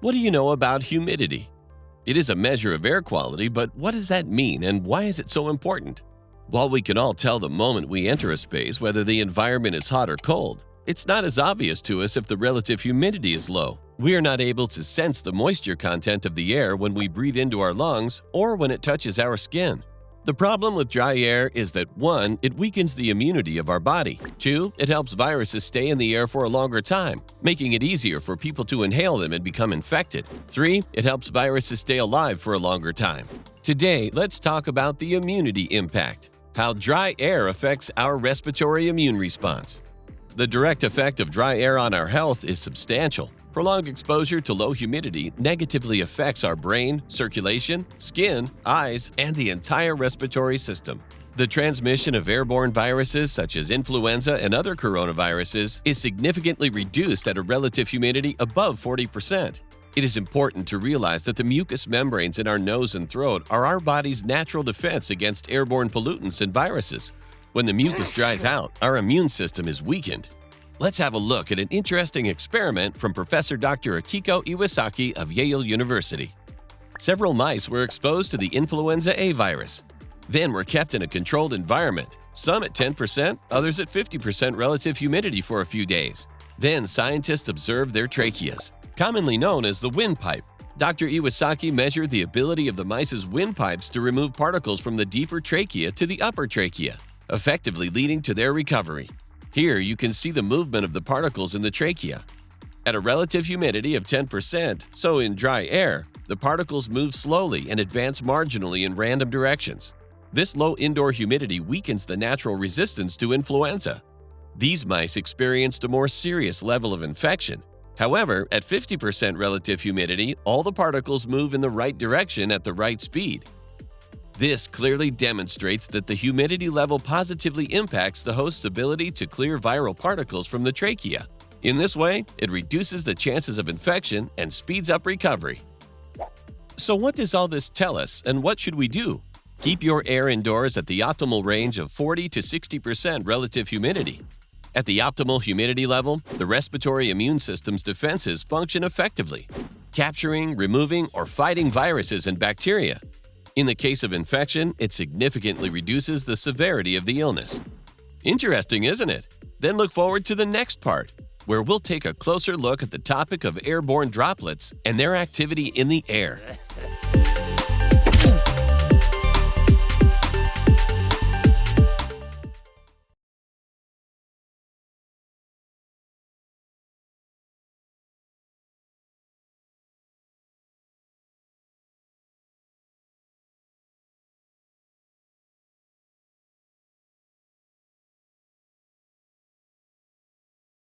What do you know about humidity? It is a measure of air quality, but what does that mean and why is it so important? While we can all tell the moment we enter a space whether the environment is hot or cold, it's not as obvious to us if the relative humidity is low. We are not able to sense the moisture content of the air when we breathe into our lungs or when it touches our skin. The problem with dry air is that 1. It weakens the immunity of our body. 2. It helps viruses stay in the air for a longer time, making it easier for people to inhale them and become infected. 3. It helps viruses stay alive for a longer time. Today, let's talk about the immunity impact, how dry air affects our respiratory immune response. The direct effect of dry air on our health is substantial. Prolonged exposure to low humidity negatively affects our brain, circulation, skin, eyes, and the entire respiratory system. The transmission of airborne viruses such as influenza and other coronaviruses is significantly reduced at a relative humidity above 40%. It is important to realize that the mucous membranes in our nose and throat are our body's natural defense against airborne pollutants and viruses. When the mucus dries out, our immune system is weakened. Let's have a look at an interesting experiment from Professor Dr. Akiko Iwasaki of Yale University. Several mice were exposed to the influenza A virus, then were kept in a controlled environment, some at 10%, others at 50% relative humidity for a few days. Then scientists observed their tracheas, commonly known as the windpipe. Dr. Iwasaki measured the ability of the mice's windpipes to remove particles from the deeper trachea to the upper trachea, effectively leading to their recovery. Here you can see the movement of the particles in the trachea. At a relative humidity of 10%, so in dry air, the particles move slowly and advance marginally in random directions. This low indoor humidity weakens the natural resistance to influenza. These mice experienced a more serious level of infection. However, at 50% relative humidity, all the particles move in the right direction at the right speed. This clearly demonstrates that the humidity level positively impacts the host's ability to clear viral particles from the trachea. In this way, it reduces the chances of infection and speeds up recovery. So what does all this tell us and what should we do? Keep your air indoors at the optimal range of 40 to 60% relative humidity. At the optimal humidity level, the respiratory immune system's defenses function effectively, capturing, removing, or fighting viruses and bacteria. In the case of infection, it significantly reduces the severity of the illness. Interesting, isn't it? Then look forward to the next part, where we'll take a closer look at the topic of airborne droplets and their activity in the air.